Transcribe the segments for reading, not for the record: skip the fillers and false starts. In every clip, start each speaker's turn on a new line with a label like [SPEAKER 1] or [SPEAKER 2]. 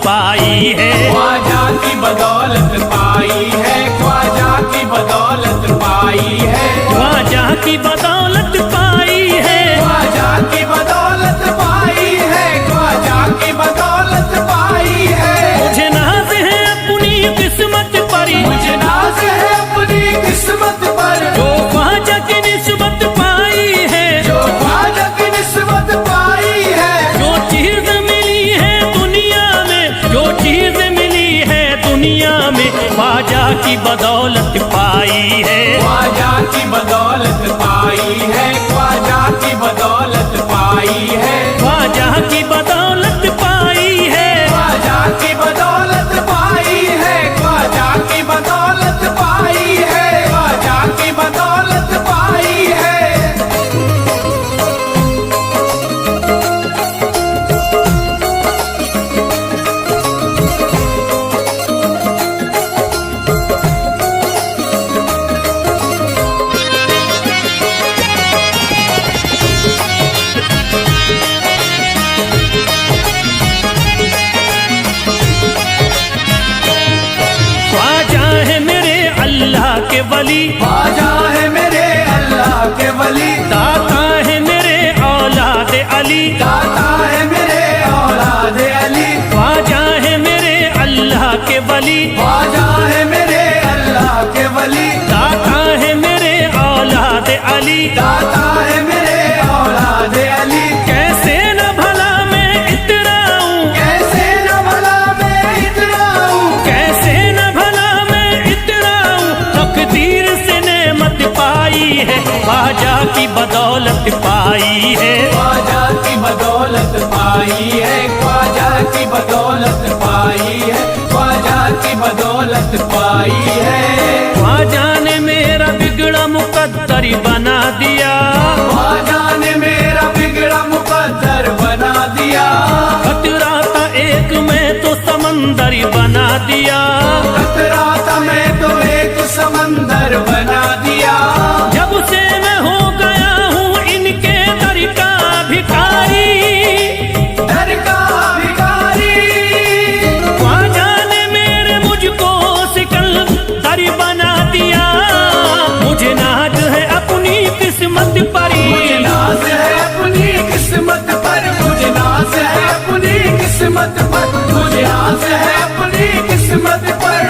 [SPEAKER 1] पाई है।
[SPEAKER 2] ख्वाजा की बदौलत पाई है, ख्वाजा की बदौलत पाई है,
[SPEAKER 1] ख्वाजा की बदौलत पाई है,
[SPEAKER 2] ख्वाजा की बदौलत पाई है, ख्वाजा की बदौलत पाई है।
[SPEAKER 1] मुझे नाज है अपनी किस्मत पर,
[SPEAKER 2] मुझे नाज है अपनी किस्मत पर,
[SPEAKER 1] जो ख्वाजा की निस्बत पाई है,
[SPEAKER 2] जो ख्वाजा की निस्बत पाई है।
[SPEAKER 1] जो चीज मिली है दुनिया में, जो चीज मिली है दुनिया में, ख्वाजा की बदौलत पाई है।
[SPEAKER 2] ख्वाजा की बदौलत पाई है, ख्वाजा की बदौलत पाई है,
[SPEAKER 1] ख्वाजा की बदौलत पाई है,
[SPEAKER 2] ख्वाजा की बदौलत पाई है, ख्वाजा की बदौलत पाई है, ख्वाजा की बदौलत पाई है।
[SPEAKER 1] ख्वाजा है मेरे अल्लाह के वली,
[SPEAKER 2] ख्वाजा है मेरे अल्लाह के वली,
[SPEAKER 1] दाता है मेरे औलाद अली,
[SPEAKER 2] दाता है मेरे औलाद अली,
[SPEAKER 1] ख्वाजा है मेरे अल्लाह के वली,
[SPEAKER 2] ख्वाजा है मेरे अल्लाह के वली,
[SPEAKER 1] दाता है मेरे औलाद अली।
[SPEAKER 2] दाता है मेरे औलाद अली।
[SPEAKER 1] कैसे न भला मैं इतराऊं,
[SPEAKER 2] कैसे न भला मैं इतराऊं,
[SPEAKER 1] कैसे न भला मैं इतराऊं, तकदीर से नेमत पाई है, ख्वाजा की बदौलत पाई है।
[SPEAKER 2] ख्वाजा की बदौलत पाई है, ख्वाजा की बदौलत पाई है, ख्वाजा की बदौलत पाई है।
[SPEAKER 1] ख्वाजा ने मेरा बिगड़ा मुकद्दर बना दिया,
[SPEAKER 2] ख्वाजा ने मेरा बिगड़ा मुकद्दर बना दिया,
[SPEAKER 1] खतरा था एक मैं तो समंदर बना दिया,
[SPEAKER 2] खतरा था मैं तो एक समंदर बना दिया।
[SPEAKER 1] जब से मैं हो गया हूँ इनके दर का भिखारी,
[SPEAKER 2] दर का भिखारी,
[SPEAKER 1] ख्वाजा ने मेरे मुझको सिकंदर बना दिया। मुझे नाज है अपनी किस्मत पर,
[SPEAKER 2] मुझे नाज है अपनी किस्मत पर, मुझे नाज है अपनी किस्मत पर, मुझे नाज है अपनी किस्मत पर।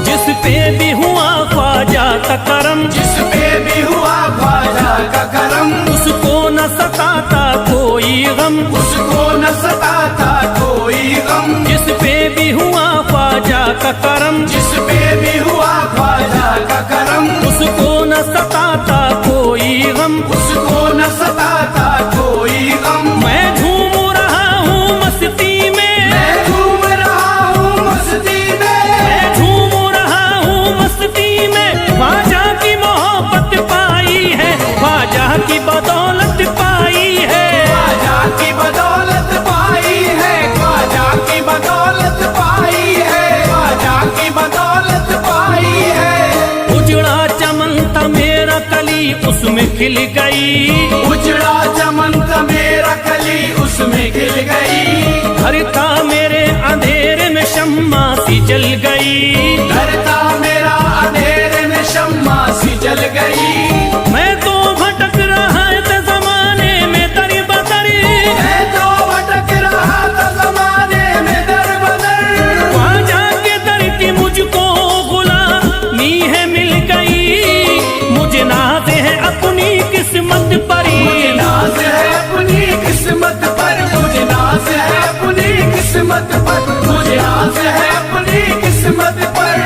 [SPEAKER 1] जिस पे भी हुआ ख्वाजा का करम,
[SPEAKER 2] जिस पे भी हुआ ख्वाजा का करम,
[SPEAKER 1] उसको न सताता कोई गम,
[SPEAKER 2] उसको न सताता कोई गम।
[SPEAKER 1] जिस पे भी हुआ ख्वाजा का करम,
[SPEAKER 2] जिस पे भी हुआ ख्वाजा का करम,
[SPEAKER 1] उसको न सताता कोई गम।
[SPEAKER 2] उसको न सताता कोई गम।
[SPEAKER 1] मैं झूम रहा हूँ मस्ती में,
[SPEAKER 2] मैं झूम रहा हूँ मस्ती में,
[SPEAKER 1] मैं झूम रहा हूँ मस्ती में, ख्वाजा की मोहब्बत पाई है, ख्वाजा की बदौलत पाई है।
[SPEAKER 2] ख्वाजा की बदौलत पाई है, ख्वाजा की बदौलत पाई है, ख्वाजा की बदौलत पाई है।
[SPEAKER 1] उजड़ा चमन था मेरा कली उसमें खिल गई,
[SPEAKER 2] उजड़ा चमन का मेरा कली उसमें खिल गई,
[SPEAKER 1] घर था मेरे अंधेरे में शम्मा सी जल गई,
[SPEAKER 2] घर था मेरा अंधेरे में शम्मा सी जल गई।
[SPEAKER 1] मैं तो भटक रहा था जमाने में दर बदर,
[SPEAKER 2] मैं तो भटक रहा था जमाने में दर बदर,
[SPEAKER 1] ख्वाजा के दर की मुझको गुलामी है मिल गई। मुझे नाज है अपनी किस्मत पर,
[SPEAKER 2] मुझे नाज है अपनी किस्मत पर, मुझे नाज है अपनी किस्मत पर, मुझे नाज है अपनी किस्मत पर।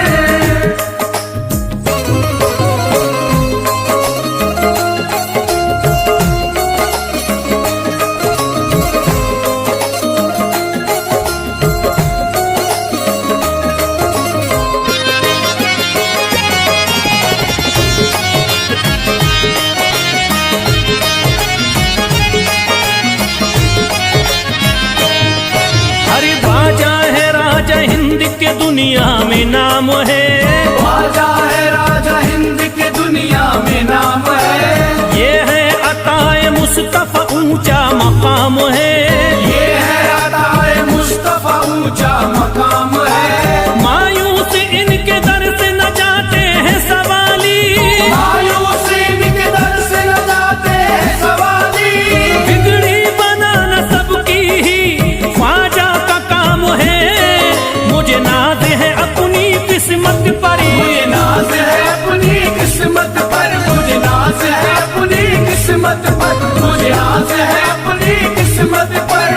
[SPEAKER 1] दुनिया में नाम है।
[SPEAKER 2] ख्वाजा है राजा हिंद के दुनिया में नाम है।
[SPEAKER 1] ये है अताए मुस्तफा ऊंचा मकाम है।
[SPEAKER 2] ये है अताए मुस्तफा ऊंचा मकाम है।
[SPEAKER 1] मायूस इनके दर से न जाते हैं सवाली।
[SPEAKER 2] मायूस इनके दर से न जाते हैं सवाली।
[SPEAKER 1] बिगड़ी बनाना सबकी ही ख्वाजा का काम है। मुझे नाज है अपनी किस्मत पर।
[SPEAKER 2] मुझे नाज है अपनी किस्मत पर। मुझे नाज है अपनी किस्मत पर। मुझे नाज है अपनी किस्मत पर।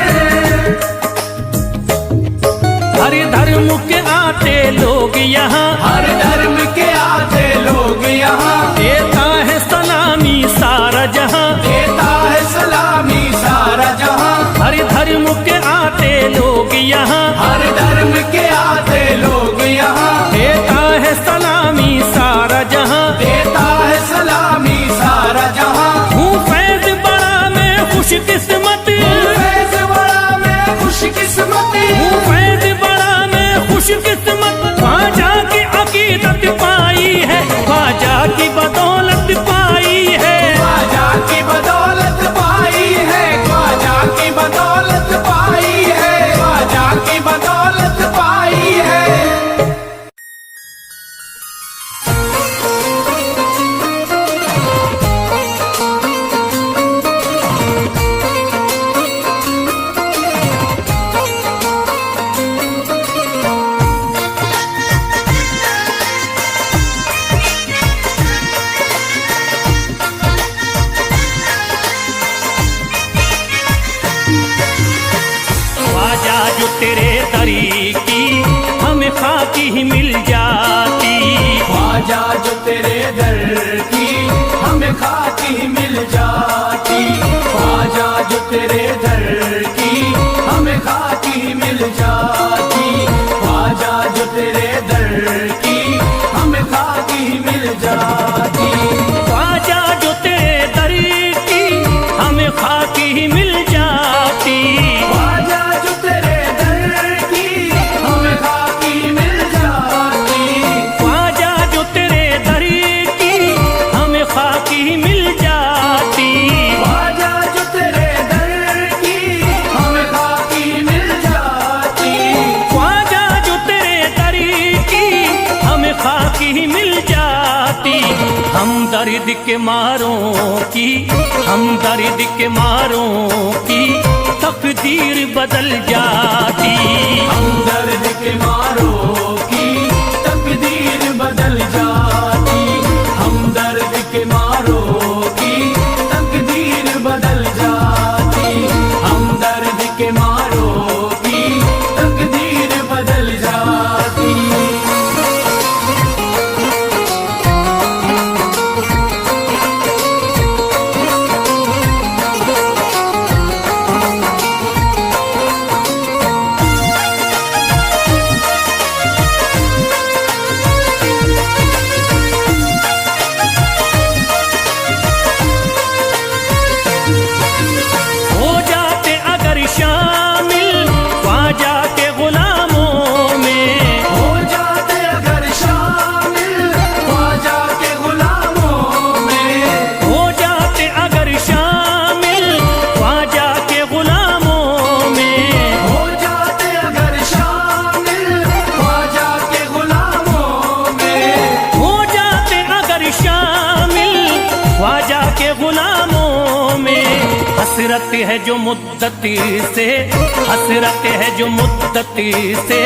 [SPEAKER 1] हर धर्म के आते लोग यहाँ।
[SPEAKER 2] हर धर्म के आते लोग यहाँ।
[SPEAKER 1] देता है सलामी सारा जहाँ।
[SPEAKER 2] देता है सलामी सारा जहाँ।
[SPEAKER 1] हर धर्म के आते लोग यहाँ।
[SPEAKER 2] हर धर्म के आते लोग यहाँ।
[SPEAKER 1] देता है सलामी सारा जहाँ।
[SPEAKER 2] देता है सलामी सारा जहाँ।
[SPEAKER 1] हूँ फैज बड़ा मैं खुशकिस्मत।
[SPEAKER 2] फैज बड़ा मैं खुशकिस्मत।
[SPEAKER 1] हूँ फैज बड़ा मैं खुशकिस्मत। ख्वाजा की अकीदत पाई है। ख्वाजा की बदौलत पाई है।
[SPEAKER 2] ख्वाजा की बदौलत पाई है। ख्वाजा की बदौलत पाई है। ख्वाजा की बदौलत पाई है।
[SPEAKER 1] ख्वाजा जो तेरे दरी की हमें खाकी ही मिल जाती।
[SPEAKER 2] ख्वाजा जो तेरे दर की हमें खाकी मिल जाती। ख्वाजा जो तेरे दर की हमें खाकी मिल जाती। ख्वाजा जो तेरे दर की हमें खाकी मिल जाती।
[SPEAKER 1] ख्वाजा जो तेरे दर की हमें खाकी ही मिल जाती।
[SPEAKER 2] ख्वाजा जो तेरे दर की हमें खाकी मिल जाती।
[SPEAKER 1] ख्वाजा जो तेरे दर की हमें खाकी ही मिल जाती।
[SPEAKER 2] ख्वाजा जो तेरे दर की हमें खाकी मिल जाती।
[SPEAKER 1] ख्वाजा जो तेरे दर की हमें खाकी ही मिल जाती। हम दर्द के मारों की, हम दर्द के मारों की तकदीर बदल जाती।
[SPEAKER 2] हम दर्द के मारों की तकदीर बदल जाती। हम दर्द के मारों की तकदीर बदल जाती। हम दर्द के मारों की तकदीर बदल जाती।
[SPEAKER 1] हो जाते अगर शामिल ख्वाजा के गुलामों में।
[SPEAKER 2] हो जाते अगर शामिल ख्वाजा के गुलामों में।
[SPEAKER 1] हो जाते अगर शामिल ख्वाजा के गुलामों में।
[SPEAKER 2] हो जाते अगर शामिल ख्वाजा के गुलामों में।
[SPEAKER 1] हो जाते अगर शामिल ख्वाजा के गुलामों में। हसरत है जो मुद्दती से, हसरत है जो मुद्दती से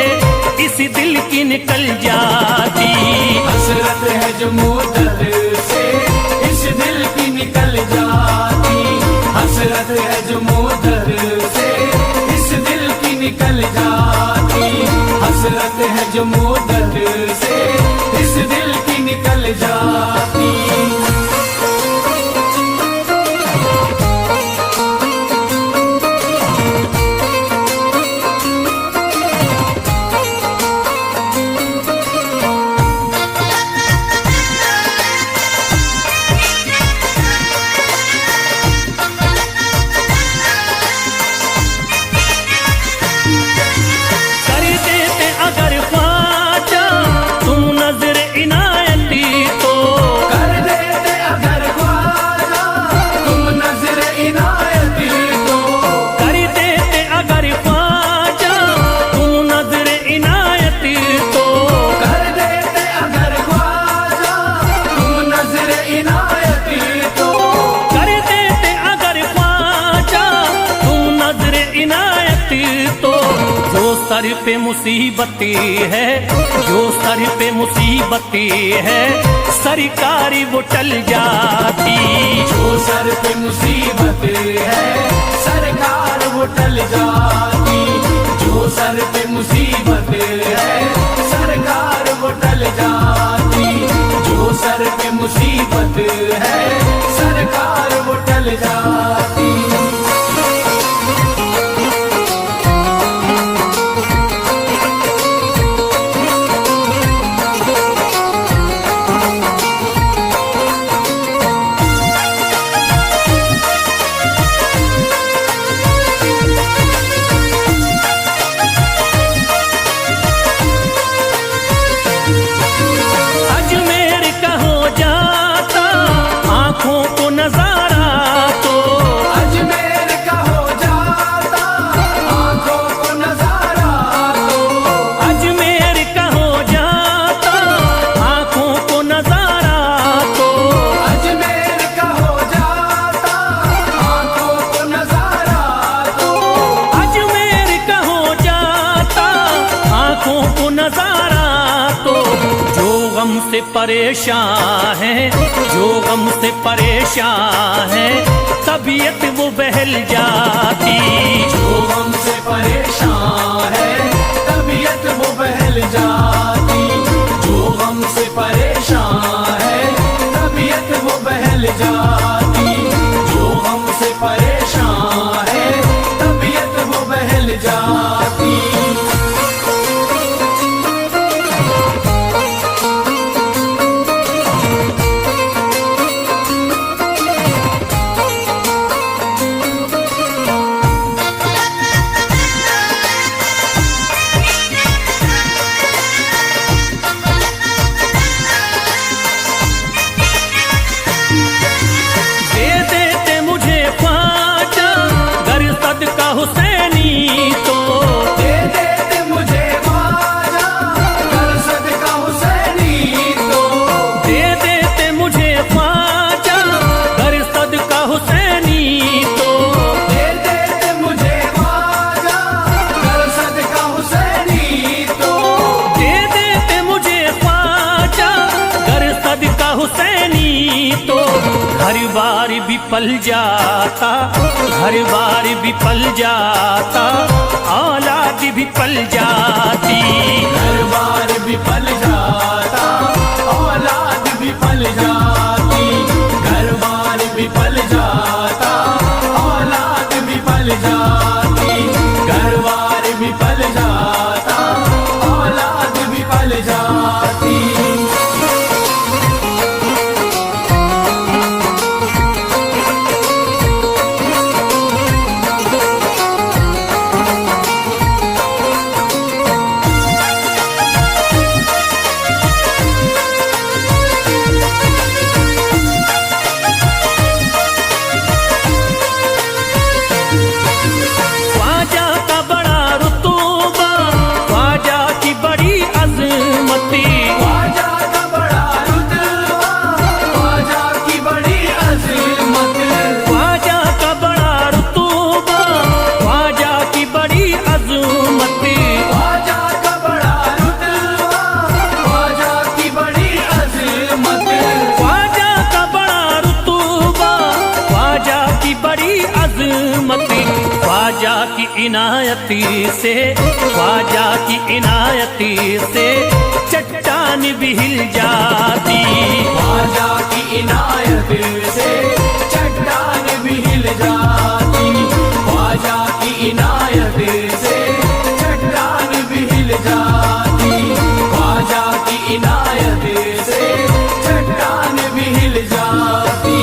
[SPEAKER 1] इस दिल की निकल जाती।
[SPEAKER 2] हसरत है जो मुद्दत से इस दिल की निकल जाती। हसरत है जो मुद्दत से इस दिल की निकल जाती। हसरत है जो मुद्दत से इस दिल की निकल जाती।
[SPEAKER 1] कर देते अगर ख्वाजा सर पे मुसीबतें है, जो सर पे मुसीबतें है, सरकारी वो टल जाती।
[SPEAKER 2] जो सर पे मुसीबत है सरकार वो टल जाती। जो सर पे मुसीबत है सरकार वो टल जाती। जो सर पे मुसीबत है सरकार वो टल जाती।
[SPEAKER 1] अजमेर का हो जाता आंखों को नजारा तो,
[SPEAKER 2] अजमेर का हो जाता आंखों को नजारा तो।
[SPEAKER 1] अजमेर का हो जाता आंखों को नजारा तो,
[SPEAKER 2] अजमेर का हो जाता आंखों को नजारा तो।
[SPEAKER 1] अजमेर का हो जाता आंखों को नजारा तो। जो गम से परेशान है, जो गम से परेशान है, तबीयत वो बहल जाती।
[SPEAKER 2] जो हमसे परेशान है तबीयत वो बहल जाती। जो हमसे परेशान है तबीयत वो बहल जाती। जो हमसे परेशान है तबीयत वो बहल जाती।
[SPEAKER 1] दे देते मुझे ख्वाजा गर सदका हुसैनी तो,
[SPEAKER 2] दे देते मुझे ख्वाजा कर सदका हुसैनी तो।
[SPEAKER 1] दे देते मुझे ख्वाजा गर सदका हुसैनी तो,
[SPEAKER 2] दे देते मुझे ख्वाजा कर सदका हुसैनी तो।
[SPEAKER 1] दे देते मुझे ख्वाजा गर सदका हुसैनी तो। घर बार भी पल जाता, घर बार भी पल जाता, औलाद भी पल जाती।
[SPEAKER 2] घर बार भी पल जाता औलाद भी पल जाती। घर बार भी पल जाता औलाद भी पल जाती। घर बार भी पल जाता औलाद भी पल जाती।
[SPEAKER 1] ख्वाजा का बड़ा रुतबा, ख्वाजा की बड़ी अजमती,
[SPEAKER 2] ख्वाजा का बड़ा रुतबा ख्वाजा की बड़ी अज़मत।
[SPEAKER 1] ख्वाजा का बड़ा रुतबा, ख्वाजा की बड़ी अजमती,
[SPEAKER 2] ख्वाजा का बड़ा रुतबा ख्वाजा की बड़ी अज़मत।
[SPEAKER 1] ख्वाजा का बड़ा रुतबा, ख्वाजा की बड़ी अजमती। ख्वाजा की इनायती से, ख्वाजा की इनायती से चट्टान भी हिल जाती।
[SPEAKER 2] ख्वाजा की इनायत से चट्टान भी हिल जाती। ख्वाजा की इनायत से चट्टान भी हिल जाती। ख्वाजा की इनायत से चट्टान भी हिल जाती।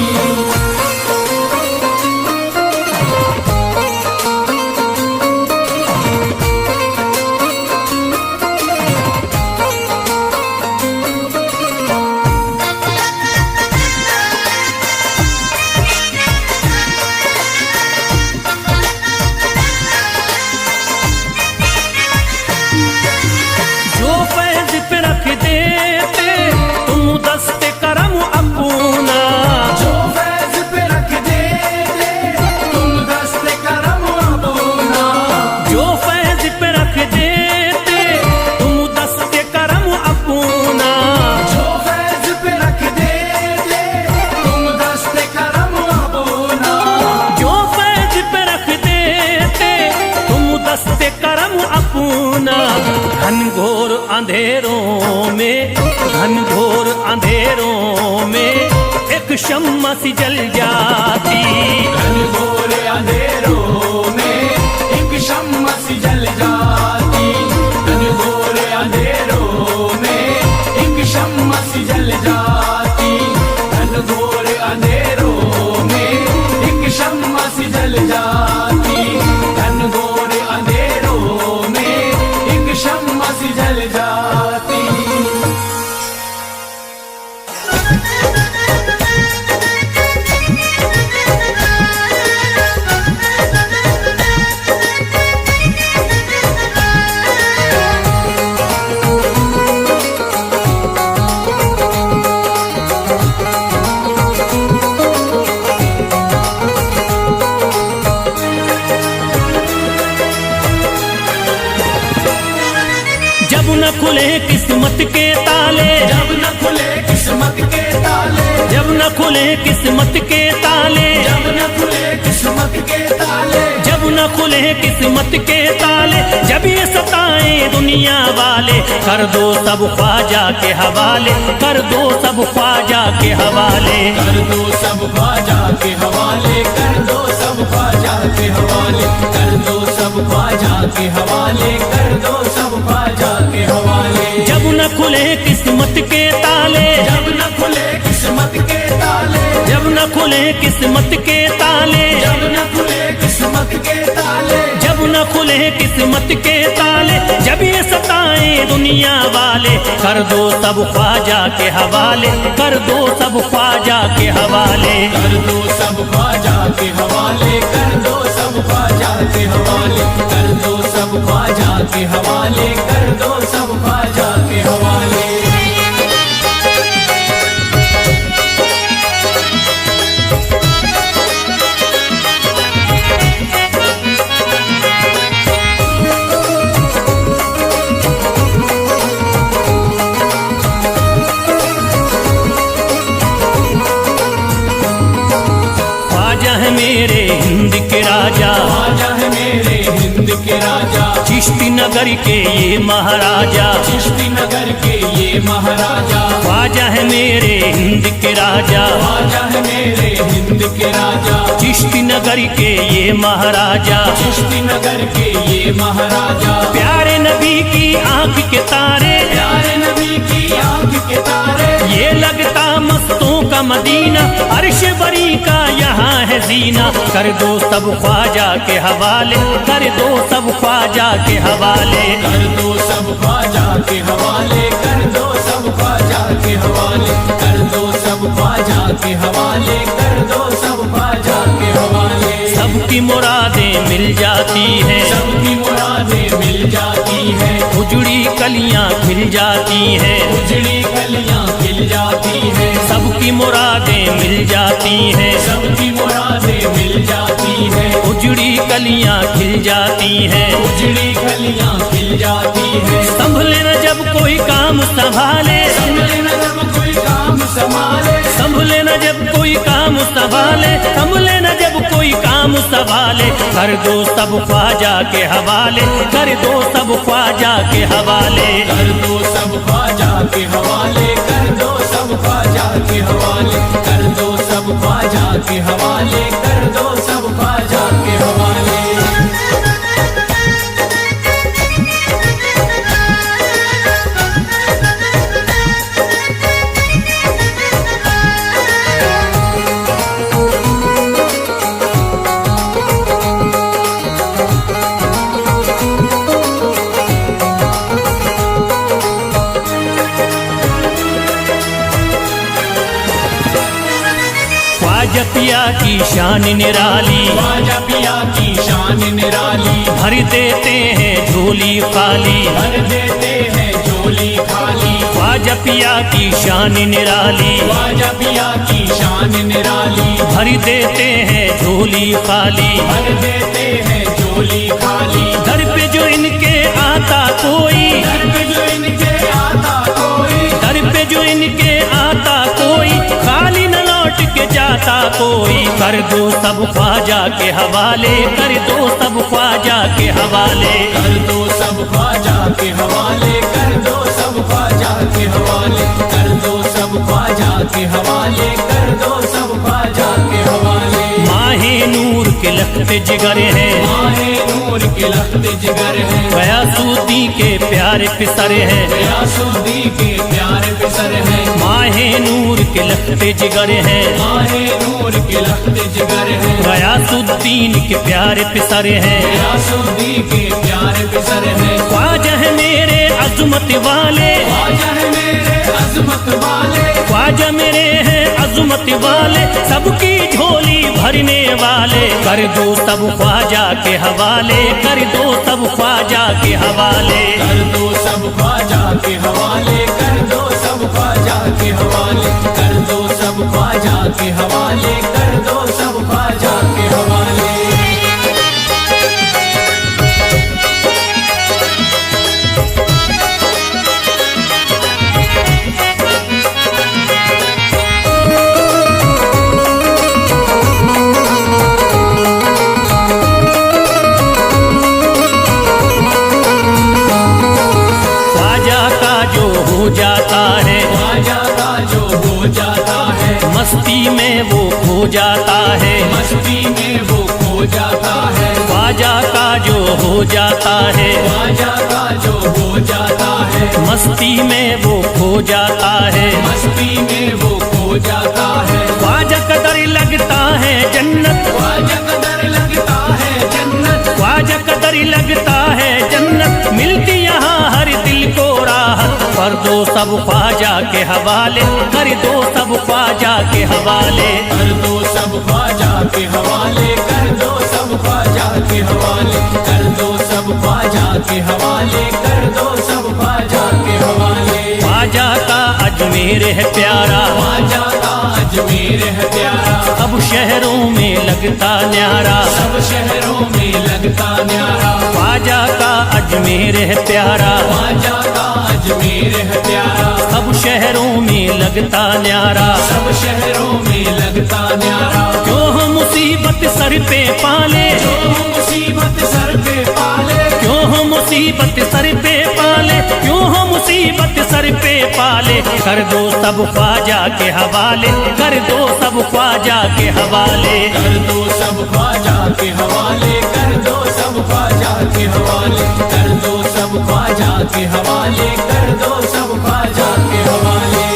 [SPEAKER 1] अंधेरों में, घनघोर अंधेरों में एक शम्मा सी जल जाती।
[SPEAKER 2] घनघोर अंधेरों में एक शम्मा सी जल जाती। घनघोर अंधेरों में एक शम्मा सी जल जाती। घनघोर अंधेरों में एक शम्मा सी जल जाती। घनघोर अंधेरों में एक शम्मा सी जल जाती।
[SPEAKER 1] जब न खुले किस्मत के ताले,
[SPEAKER 2] जब न खुले किस्मत के ताले,
[SPEAKER 1] जब न खुले किस्मत के ताले,
[SPEAKER 2] जब न खुले किस्मत के ताले,
[SPEAKER 1] जब न खुले किस्मत के ताले, जब ये सताएं दुनिया वाले, कर दो सब ख्वाजा के हवाले, कर दो सब ख्वाजा के हवाले।
[SPEAKER 2] कर दो सब ख्वाजा के हवाले, कर दो सब ख्वाजा के हवाले, कर दो सब ख्वाजा के हवाले, कर दो सब ख्वाजा के हवाले।
[SPEAKER 1] जब न खुले किस्मत के ताले,
[SPEAKER 2] जब न खुले किस्मत के ताले,
[SPEAKER 1] जब न खुले किस्मत के ताले,
[SPEAKER 2] जब न खुले किस्मत के ताले,
[SPEAKER 1] जब न खुले किस्मत के ताले, जब ये सताएं दुनिया वाले, कर दो सब ख्वाजा के हवाले, कर दो सब ख्वाजा के हवाले।
[SPEAKER 2] कर दो सब ख्वाजा के हवाले, कर दो सब ख्वाजा के हवाले, कर दो सब ख्वाजा के हवाले, कर दो सब ख्वाजा के हवाले।
[SPEAKER 1] ख्वाजा है मेरे हिंद के राजा,
[SPEAKER 2] ख्वाजा है मेरे हिंद के राजा,
[SPEAKER 1] चिश्ती नगर के ये महाराजा,
[SPEAKER 2] चिश्ती नगर के ये महाराजा।
[SPEAKER 1] ख्वाजा है मेरे हिंद के राजा,
[SPEAKER 2] ख्वाजा है मेरे हिंद के राजा,
[SPEAKER 1] चिश्ती नगर के ये महाराजा,
[SPEAKER 2] चिश्ती नगर के ये महाराजा।
[SPEAKER 1] प्यारे नबी की आंख के तारे,
[SPEAKER 2] प्यारे नबी की आंख के तारे,
[SPEAKER 1] ये लगता मस्तों का मदीना, अर्श बरी का यहाँ है जीना। कर दो सब ख्वाजा के हवाले, कर दो सब ख्वाजा के हवाले।
[SPEAKER 2] कर दो सब ख्वाजा के हवाले, कर दो सब ख्वाजा के हवाले, कर दो सब ख्वाजा के हवाले, कर दो सब ख्वाजा के हवाले।
[SPEAKER 1] सबकी मुरादें मिल जाती हैं,
[SPEAKER 2] सबकी मुरादें मिल जाती है,
[SPEAKER 1] उजड़ी कलियां खिल जाती हैं,
[SPEAKER 2] उजड़ी कलियां खिल जाती है,
[SPEAKER 1] सबकी मुरादें मिल जाती हैं,
[SPEAKER 2] सबकी मुरादें मिल जाती है,
[SPEAKER 1] उजड़ी कलियां खिल जाती हैं।
[SPEAKER 2] उजड़ी कलियां खिल जाती है।
[SPEAKER 1] संभले न जब कोई काम संभाले,
[SPEAKER 2] संभले न जब कोई काम संभाले,
[SPEAKER 1] संभले न जब कोई काम संभाले, संभले न जब कोई काम संभाले, कर दो सब ख्वाजा के हवाले, कर दो सब ख्वाजा के हवाले।
[SPEAKER 2] कर दो सब ख्वाजा के हवाले, कर दो सब ख्वाजा के हवाले, कर दो सब ख्वाजा के हवाले, कर दो सब ख्वाजा के हवाले।
[SPEAKER 1] ख्वाजा पिया की शान निराली,
[SPEAKER 2] ख्वाजा पिया की शान निराली,
[SPEAKER 1] भर देते हैं झोली खाली,
[SPEAKER 2] भर देते हैं झोली खाली।
[SPEAKER 1] ख्वाजा पिया की शान निराली,
[SPEAKER 2] ख्वाजा पिया की शान निराली,
[SPEAKER 1] भर देते हैं झोली खाली,
[SPEAKER 2] भर देते हैं झोली खाली।
[SPEAKER 1] दर पे जो इनके आता कोई,
[SPEAKER 2] दर पे जो इनके आता कोई,
[SPEAKER 1] दर पे जो इनके आता कोई, खाली न लौट के जाता कोई, कर दो सब ख्वाजा के हवाले, कर दो सब ख्वाजा के हवाले,
[SPEAKER 2] कर दो सब ख्वाजा के हवाले, कर दो सब ख्वाजा के हवाले, कर दो सब ख्वाजा के हवाले, कर दो सब ख्वाजा के हवाले।
[SPEAKER 1] माहे नूर के लखते जिगर है,
[SPEAKER 2] माहे नूर के लखते जिगर है,
[SPEAKER 1] गयासुद्दीन के प्यारे पिसर है,
[SPEAKER 2] गयासुद्दीन के प्यारे पिसर है।
[SPEAKER 1] माहे नूर के लखते जिगर है,
[SPEAKER 2] माहे नूर के लखते जिगर है,
[SPEAKER 1] गयासुद्दीन के प्यारे पिसर है,
[SPEAKER 2] गयासुद्दीन के प्यारे पिसर है।
[SPEAKER 1] ख्वाजा है मेरे अज़मत वाले,
[SPEAKER 2] ख्वाजा है मेरे अज़मत वाले,
[SPEAKER 1] ख्वाजा मेरे हैं अज़मत वाले, सबकी झोली भरने वाले, कर दो सब ख्वाजा के हवाले, कर दो सब ख्वाजा के हवाले,
[SPEAKER 2] कर दो सब ख्वाजा के हवाले, कर दो सब ख्वाजा के हवाले, कर दो सब ख्वाजा के हवाले, कर दो सब ख्वाजा के हवाले।
[SPEAKER 1] हो जाता है,
[SPEAKER 2] ख्वाजा का जो हो जाता है,
[SPEAKER 1] मस्ती में वो खो जाता है,
[SPEAKER 2] मस्ती में वो खो जाता है।
[SPEAKER 1] ख्वाजा का जो हो जाता है,
[SPEAKER 2] ख्वाजा का जो हो जाता है,
[SPEAKER 1] मस्ती में वो खो जाता है,
[SPEAKER 2] मस्ती में वो खो जाता है।
[SPEAKER 1] ख्वाजा कदर लगता है जन्नत,
[SPEAKER 2] ख्वाजा कदर लगता है जन्नत,
[SPEAKER 1] ख्वाजा कदर लगता है जन्नत, मिलती यहाँ हर दिल को राहत, कर दो सब ख्वाजा के हवाले, कर दो सब ख्वाजा के हवाले,
[SPEAKER 2] कर दो सब ख्वाजा के हवाले, कर दो सब ख्वाजा के हवाले, कर दो सब ख्वाजा के हवाले, कर दो सब ख्वाजा के हवाले।
[SPEAKER 1] ख्वाजा का अजमेर है प्यारा,
[SPEAKER 2] ख्वाजा का अजमेर है प्यारा,
[SPEAKER 1] अब शहरों में लगता न्यारा,
[SPEAKER 2] सब शहरों में लगता न्यारा।
[SPEAKER 1] ख्वाजा का अजमेर है प्यारा,
[SPEAKER 2] ख्वाजा का अजमेर है प्यारा,
[SPEAKER 1] अब शहरों में लगता न्यारा,
[SPEAKER 2] सब शहरों में लगता न्यारा।
[SPEAKER 1] क्यों हम मुसीबत सर पे पाले,
[SPEAKER 2] जो मुसीबत सर पे पाले,
[SPEAKER 1] क्यों हम मुसीबत सर पे पाले, क्यों हम मुसीबत सर पे पाले, कर दो सब ख्वाजा के हवाले, कर दो सब ख्वाजा के हवाले,
[SPEAKER 2] कर दो सब ख्वाजा के हवाले, कर दो सब ख्वाजा के हवाले, कर दो सब ख्वाजा के हवाले, कर दो सब ख्वाजा के हवाले।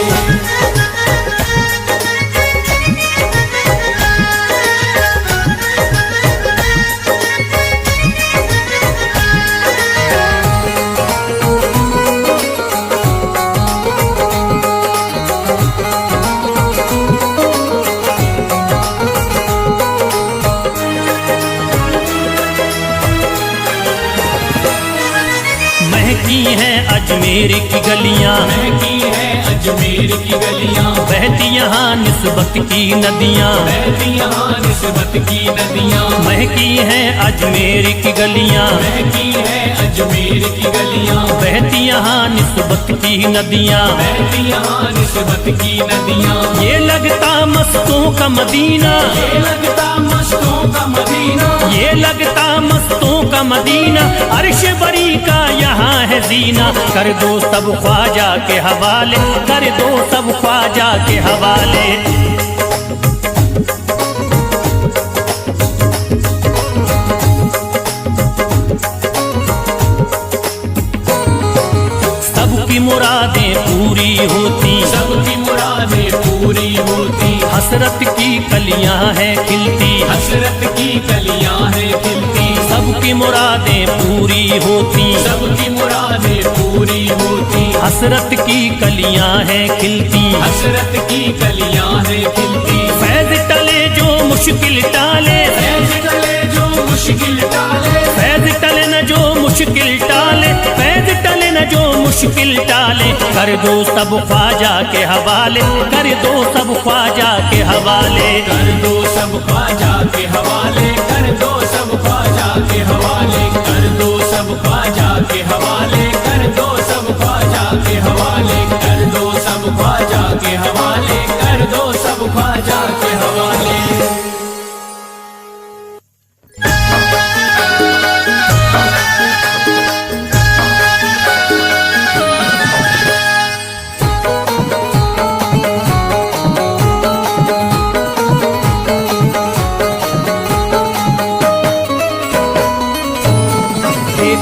[SPEAKER 1] महकी हैं अजमेर की गलियां,
[SPEAKER 2] महकी है अजमेर की गलियां,
[SPEAKER 1] बहती यहाँ निस्बत की नदियां,
[SPEAKER 2] बहती यहाँ निस्बत की नदियां।
[SPEAKER 1] महकी हैं अजमेर की गलियां,
[SPEAKER 2] महकी है अजमेर की गलियां,
[SPEAKER 1] बहती यहाँ निस्बत की नदियां,
[SPEAKER 2] बहती यहाँ निस्बत की नदियां।
[SPEAKER 1] ये लगता मस्तों का मदीना,
[SPEAKER 2] ये लगता मस्तों का मदीना,
[SPEAKER 1] ये लगता मस्तों का मदीना, अर्श बरी का यहाँ है जीना, कर दो सब ख्वाजा के हवाले, कर दो सब ख्वाजा के हवाले। सबकी मुरादें पूरी होती,
[SPEAKER 2] सबकी मुरादें पूरी होती,
[SPEAKER 1] हसरत की कलियां हैं खिलती,
[SPEAKER 2] हसरत की कलियां हैं खिलती,
[SPEAKER 1] सबकी मुरादें पूरी होती,
[SPEAKER 2] सबकी मुरादें पूरी होती,
[SPEAKER 1] हसरत की कलियां हैं खिलती,
[SPEAKER 2] हसरत की कलियां हैं खिलती।
[SPEAKER 1] फैज टले जो मुश्किल टाले,
[SPEAKER 2] फैज टले जो मुश्किल टाले,
[SPEAKER 1] फैज टले न जो मुश्किल टाले, फैज टले न जो मुश्किल टाले, कर दो सब ख्वाजा के हवाले, कर दो सब ख्वाजा के हवाले,
[SPEAKER 2] कर दो सब ख्वाजा के हवाले, कर दो सब ख्वाजा के हवाले, कर दो सब ख्वाजा के हवाले, कर दो सब ख्वाजा के हवाले, कर दो सब ख्वाजा के हवाले, कर दो सब ख्वाजा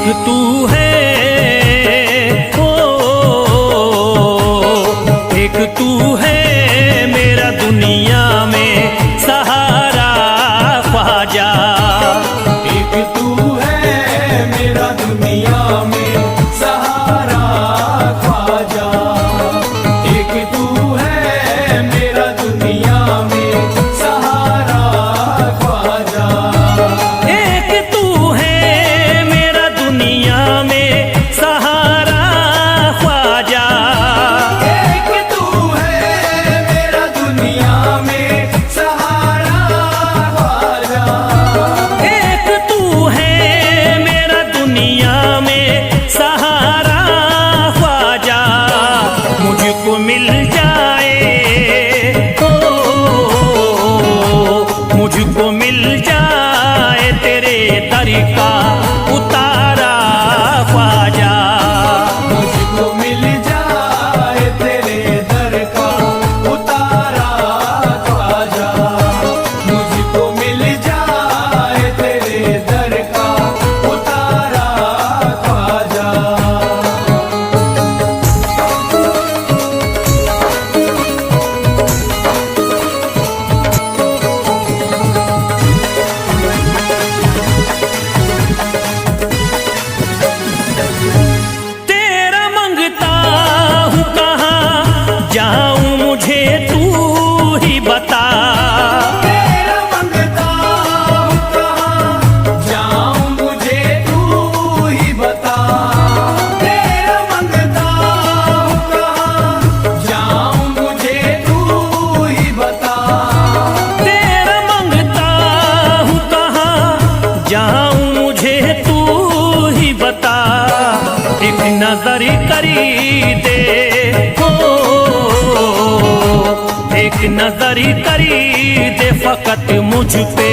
[SPEAKER 1] एक तू है, ओ एक तू है मेरा दुनिया में सहारा ख्वाजा।
[SPEAKER 2] एक तू है मेरा दुनिया में सहारा ख्वाजा। एक तू है मेरा दुनिया में सहारा ख्वाजा।
[SPEAKER 1] एक तू है मेरा दुनिया में सहारा ख्वाजा।
[SPEAKER 2] एक तू है मेरा दुनिया में सहारा ख्वाजा।
[SPEAKER 1] एक तू है मेरा दुनिया में सहारा ख्वाजा। मुझको मिल जाए, ओ मुझको मिल जाए तेरे दर का उतारा ख्वाजा।
[SPEAKER 2] मुझको मिल जाए तेरे दर का उतारा ख्वाजा। मुझको मिल जाए तेरे दर का उतारा ख्वाजा।
[SPEAKER 1] तेरा मंगता हूँ कहाँ जाऊँ मुझे तू ही बता।
[SPEAKER 2] तेरा मंगता हूँ कहाँ जाऊँ मुझे तू ही बता। तेरा मंगता हूँ कहाँ जाऊँ मुझे तू ही बता।
[SPEAKER 1] तेरा मंगता हूँ कहाँ जाऊँ मुझे तू ही बता। एक नजर करी दे, हो एक नजर करी दे फकत मुझ पे